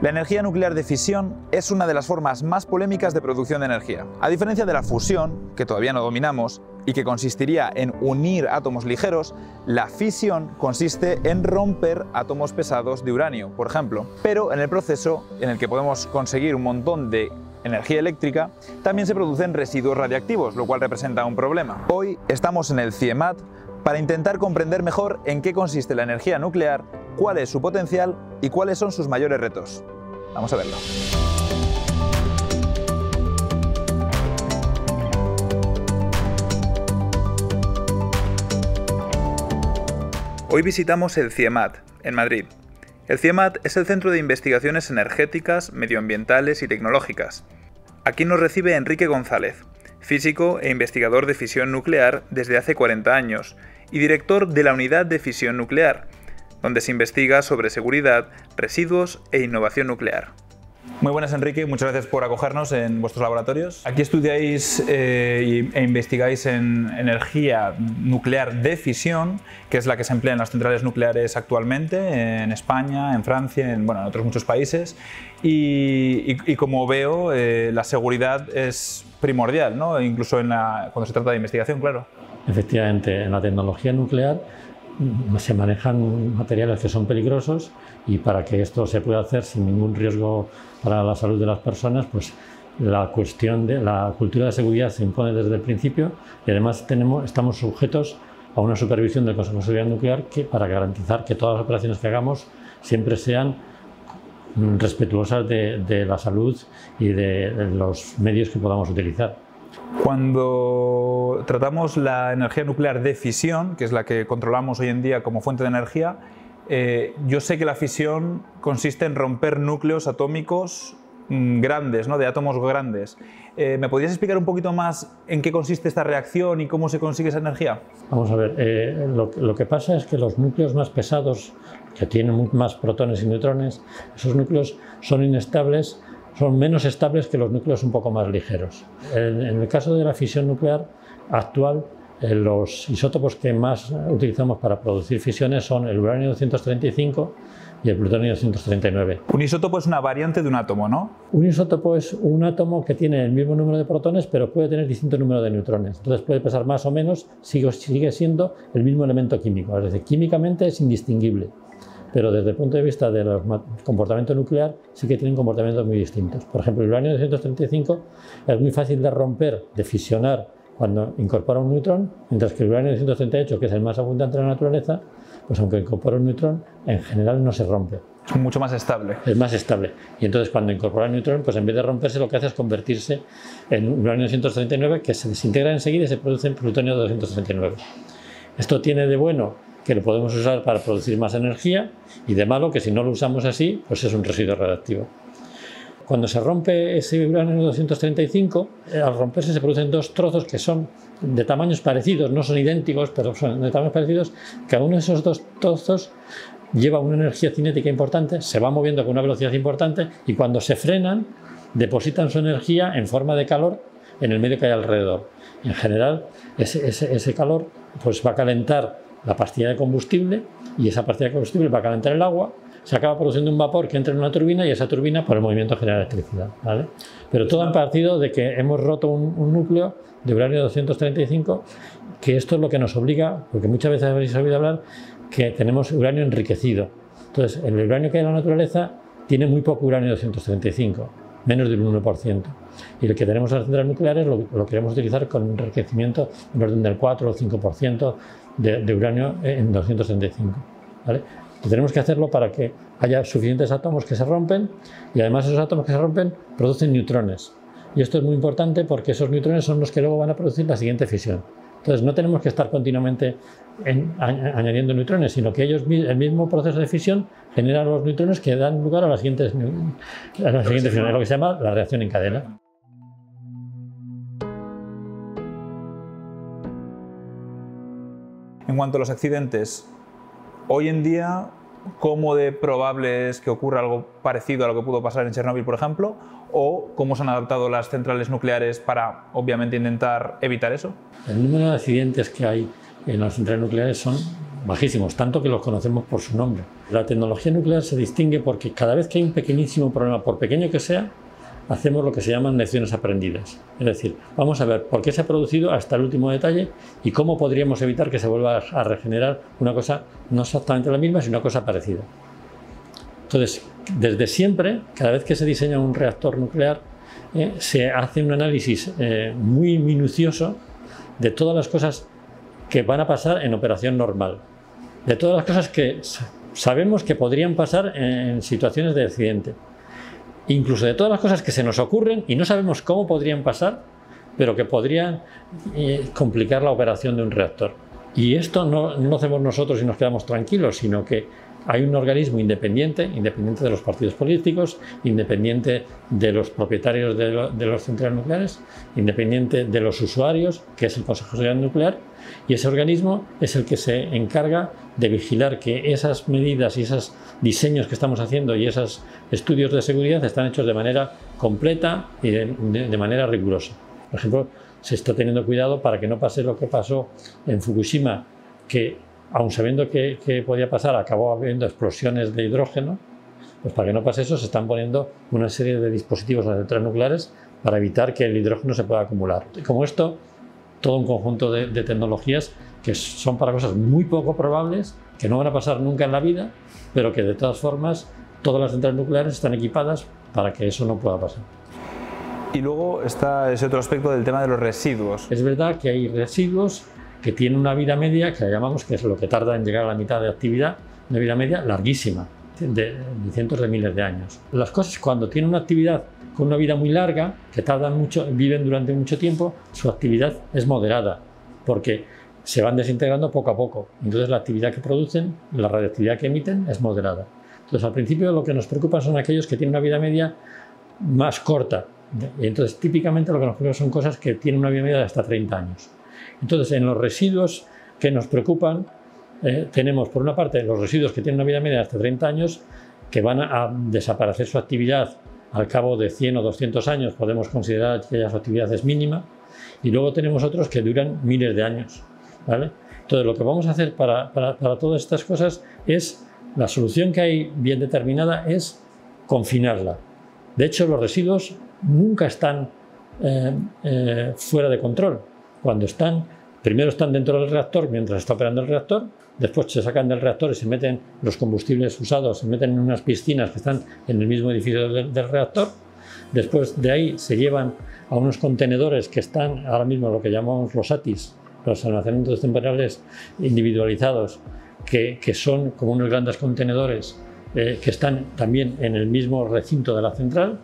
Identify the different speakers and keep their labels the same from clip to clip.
Speaker 1: La energía nuclear de fisión es una de las formas más polémicas de producción de energía. A diferencia de la fusión, que todavía no dominamos, y que consistiría en unir átomos ligeros, la fisión consiste en romper átomos pesados de uranio, por ejemplo. Pero en el proceso, en el que podemos conseguir un montón de energía eléctrica, también se producen residuos radiactivos, lo cual representa un problema. Hoy estamos en el CIEMAT para intentar comprender mejor en qué consiste la energía nuclear, cuál es su potencial y cuáles son sus mayores retos. Vamos a verlo. Hoy visitamos el CIEMAT, en Madrid. El CIEMAT es el Centro de Investigaciones Energéticas, Medioambientales y Tecnológicas. Aquí nos recibe Enrique González, físico e investigador de fisión nuclear desde hace 40 años y director de la Unidad de Fisión Nuclear, donde se investiga sobre seguridad, residuos e innovación nuclear. Muy buenas, Enrique, muchas gracias por acogernos en vuestros laboratorios. Aquí estudiáis e investigáis en energía nuclear de fisión, que es la que se emplea en las centrales nucleares actualmente, en España, en Francia, en otros muchos países. Y como veo, la seguridad es primordial, ¿no? Incluso cuando se trata de investigación, claro.
Speaker 2: Efectivamente, en la tecnología nuclear se manejan materiales que son peligrosos y para que esto se pueda hacer sin ningún riesgo para la salud de las personas, pues la cuestión de la cultura de seguridad se impone desde el principio y además estamos sujetos a una supervisión del Consejo de Seguridad Nuclear para garantizar que todas las operaciones que hagamos siempre sean respetuosas de la salud y de los medios que podamos utilizar.
Speaker 1: Cuando tratamos la energía nuclear de fisión, que es la que controlamos hoy en día como fuente de energía, yo sé que la fisión consiste en romper núcleos atómicos grandes, ¿no? De átomos grandes. ¿Me podrías explicar un poquito más en qué consiste esta reacción y cómo se consigue esa energía?
Speaker 2: Vamos a ver, lo que pasa es que los núcleos más pesados, que tienen más protones y neutrones, esos núcleos son inestables, son menos estables que los núcleos un poco más ligeros. En el caso de la fisión nuclear actual, los isótopos que más utilizamos para producir fisiones son el uranio 235 y el plutonio 239.
Speaker 1: Un isótopo es una variante de un átomo, ¿no?
Speaker 2: Un isótopo es un átomo que tiene el mismo número de protones, pero puede tener distinto número de neutrones. Entonces puede pesar más o menos, sigue siendo el mismo elemento químico. Es decir, químicamente es indistinguible, pero desde el punto de vista del comportamiento nuclear sí que tienen comportamientos muy distintos. Por ejemplo, el uranio 235 es muy fácil de romper, de fisionar cuando incorpora un neutrón, mientras que el uranio 238, que es el más abundante en la naturaleza, pues aunque incorpora un neutrón, en general no se rompe.
Speaker 1: Es mucho más estable.
Speaker 2: Es más estable. Y entonces cuando incorpora el neutrón, pues en vez de romperse, lo que hace es convertirse en uranio 239, que se desintegra enseguida y se produce en plutonio 239. Esto tiene de bueno que lo podemos usar para producir más energía y de malo que si no lo usamos así, pues es un residuo radiactivo. Cuando se rompe ese uranio 235, al romperse se producen dos trozos que son de tamaños parecidos, no son idénticos, pero son de tamaños parecidos. Cada uno de esos dos trozos lleva una energía cinética importante, se va moviendo con una velocidad importante y cuando se frenan, depositan su energía en forma de calor en el medio que hay alrededor. Y en general, ese calor pues, va a calentar la pastilla de combustible y esa pastilla de combustible va a calentar el agua. Se acaba produciendo un vapor que entra en una turbina y esa turbina por el movimiento genera electricidad, ¿vale? Pero todo ha partido de que hemos roto un núcleo de uranio 235, que esto es lo que nos obliga, porque muchas veces habéis oído hablar que tenemos uranio enriquecido. Entonces, el uranio que hay en la naturaleza tiene muy poco uranio 235, menos del 1%. Y el que tenemos en las centrales nucleares lo queremos utilizar con un enriquecimiento en orden del 4 o 5% de uranio en 235, ¿vale? Y tenemos que hacerlo para que haya suficientes átomos que se rompen y además esos átomos que se rompen producen neutrones. Y esto es muy importante porque esos neutrones son los que luego van a producir la siguiente fisión. Entonces no tenemos que estar continuamente añadiendo neutrones, sino que el mismo proceso de fisión genera los neutrones que dan lugar a la siguiente fisión, lo que se llama la reacción en cadena.
Speaker 1: En cuanto a los accidentes, hoy en día, ¿cómo de probable es que ocurra algo parecido a lo que pudo pasar en Chernóbil, por ejemplo? ¿O cómo se han adaptado las centrales nucleares para, obviamente, intentar evitar eso?
Speaker 2: El número de accidentes que hay en las centrales nucleares son bajísimos, tanto que los conocemos por su nombre. La tecnología nuclear se distingue porque cada vez que hay un pequeñísimo problema, por pequeño que sea, hacemos lo que se llaman lecciones aprendidas. Es decir, vamos a ver por qué se ha producido hasta el último detalle y cómo podríamos evitar que se vuelva a regenerar una cosa no exactamente la misma, sino una cosa parecida. Entonces, desde siempre, cada vez que se diseña un reactor nuclear, se hace un análisis muy minucioso de todas las cosas que van a pasar en operación normal, de todas las cosas que sabemos que podrían pasar en situaciones de accidente, incluso de todas las cosas que se nos ocurren y no sabemos cómo podrían pasar, pero que podrían complicar la operación de un reactor. Y esto no hacemos nosotros y nos quedamos tranquilos, sino que hay un organismo independiente de los partidos políticos, independiente de los propietarios de las centrales nucleares, independiente de los usuarios, que es el Consejo de Seguridad Nuclear, y ese organismo es el que se encarga de vigilar que esas medidas y esos diseños que estamos haciendo y esos estudios de seguridad están hechos de manera completa y de manera rigurosa. Por ejemplo, se está teniendo cuidado para que no pase lo que pasó en Fukushima, que aun sabiendo que podía pasar, acabó habiendo explosiones de hidrógeno. Pues para que no pase eso, se están poniendo una serie de dispositivos en las centrales nucleares para evitar que el hidrógeno se pueda acumular. Y como esto, todo un conjunto de tecnologías que son para cosas muy poco probables, que no van a pasar nunca en la vida, pero que de todas formas todas las centrales nucleares están equipadas para que eso no pueda pasar.
Speaker 1: Y luego está ese otro aspecto del tema de los residuos.
Speaker 2: Es verdad que hay residuos que tienen una vida media, que llamamos, que es lo que tarda en llegar a la mitad de actividad, una vida media larguísima, de cientos de miles de años. Las cosas, cuando tienen una actividad con una vida muy larga, que tardan mucho, viven durante mucho tiempo, su actividad es moderada, porque se van desintegrando poco a poco. Entonces la actividad que producen, la radiactividad que emiten, es moderada. Entonces al principio lo que nos preocupa son aquellos que tienen una vida media más corta. Y entonces típicamente lo que nos preocupa son cosas que tienen una vida media de hasta 30 años. Entonces, en los residuos que nos preocupan, tenemos por una parte los residuos que tienen una vida media de hasta 30 años, que van a desaparecer su actividad al cabo de 100 o 200 años, podemos considerar que ya su actividad es mínima, y luego tenemos otros que duran miles de años, ¿vale? Entonces, lo que vamos a hacer para todas estas cosas es, la solución que hay bien determinada es confinarla. De hecho, los residuos nunca están fuera de control. Cuando primero están dentro del reactor mientras está operando el reactor, después se sacan del reactor y se meten los combustibles usados, se meten en unas piscinas que están en el mismo edificio del reactor. Después de ahí se llevan a unos contenedores que están ahora mismo lo que llamamos los ATIs, los almacenamientos temporales individualizados, que son como unos grandes contenedores que están también en el mismo recinto de la central,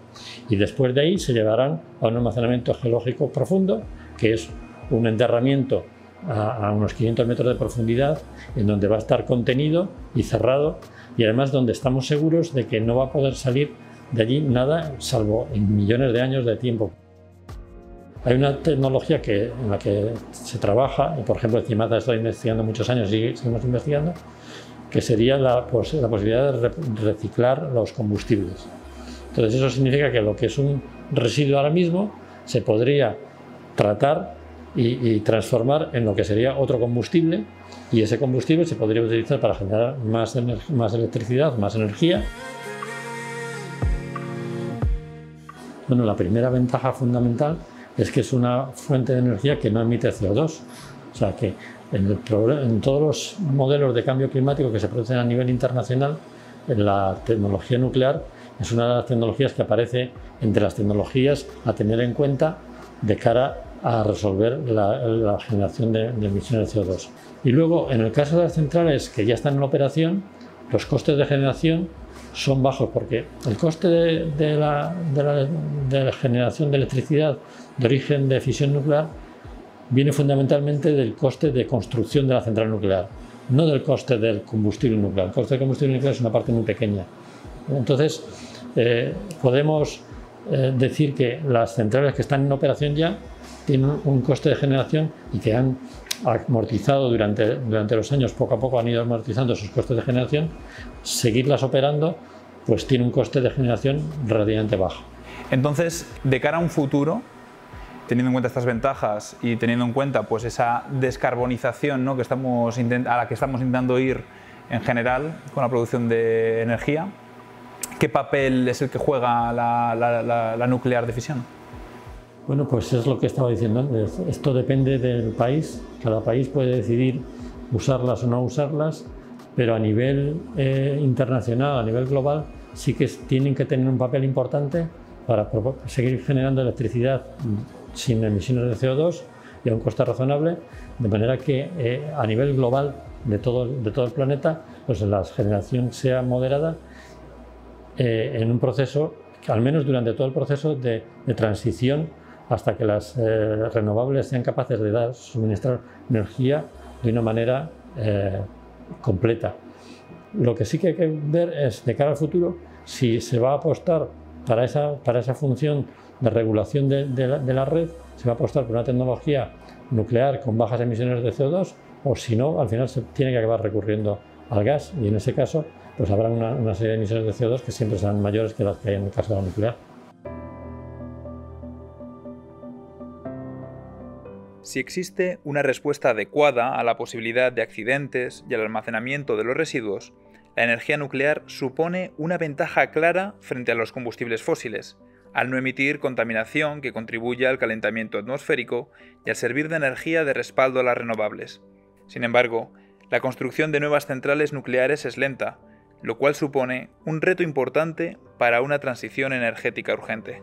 Speaker 2: y después de ahí se llevarán a un almacenamiento geológico profundo, que es un enterramiento a unos 500 metros de profundidad, en donde va a estar contenido y cerrado, y además donde estamos seguros de que no va a poder salir de allí nada, salvo en millones de años de tiempo. Hay una tecnología en la que se trabaja, y por ejemplo el CIEMAT ha estado investigando muchos años y seguimos investigando, que sería la posibilidad de reciclar los combustibles. Entonces eso significa que lo que es un residuo ahora mismo se podría tratar y transformar en lo que sería otro combustible, y ese combustible se podría utilizar para generar más electricidad, más energía. Bueno, la primera ventaja fundamental es que es una fuente de energía que no emite CO2. O sea que en todos los modelos de cambio climático que se producen a nivel internacional, la tecnología nuclear es una de las tecnologías que aparece entre las tecnologías a tener en cuenta de cara a resolver la generación de emisiones de CO2. Y luego, en el caso de las centrales que ya están en operación, los costes de generación son bajos, porque el coste de la generación de electricidad de origen de fisión nuclear viene fundamentalmente del coste de construcción de la central nuclear, no del coste del combustible nuclear. El coste del combustible nuclear es una parte muy pequeña. Entonces, podemos decir que las centrales que están en operación ya tienen un coste de generación y que han amortizado durante los años, poco a poco han ido amortizando sus costes de generación. Seguirlas operando pues tiene un coste de generación relativamente bajo.
Speaker 1: Entonces, de cara a un futuro, teniendo en cuenta estas ventajas y teniendo en cuenta pues, esa descarbonización, ¿no?, a la que estamos intentando ir en general con la producción de energía, ¿qué papel es el que juega la nuclear de fisión?
Speaker 2: Bueno, pues es lo que estaba diciendo antes. Esto depende del país. Cada país puede decidir usarlas o no usarlas, pero a nivel internacional, a nivel global, sí que tienen que tener un papel importante para seguir generando electricidad sin emisiones de CO2 y a un coste razonable, de manera que a nivel global de todo el planeta, pues la generación sea moderada en un proceso, al menos durante todo el proceso de transición, hasta que las renovables sean capaces de suministrar energía de una manera completa. Lo que sí que hay que ver es, de cara al futuro, si se va a apostar para esa función de regulación de la red, se va a apostar por una tecnología nuclear con bajas emisiones de CO2, o si no, al final se tiene que acabar recurriendo al gas, y en ese caso pues habrá una serie de emisiones de CO2 que siempre serán mayores que las que hay en el caso de la nuclear.
Speaker 1: Si existe una respuesta adecuada a la posibilidad de accidentes y al almacenamiento de los residuos, la energía nuclear supone una ventaja clara frente a los combustibles fósiles, al no emitir contaminación que contribuya al calentamiento atmosférico y al servir de energía de respaldo a las renovables. Sin embargo, la construcción de nuevas centrales nucleares es lenta, lo cual supone un reto importante para una transición energética urgente.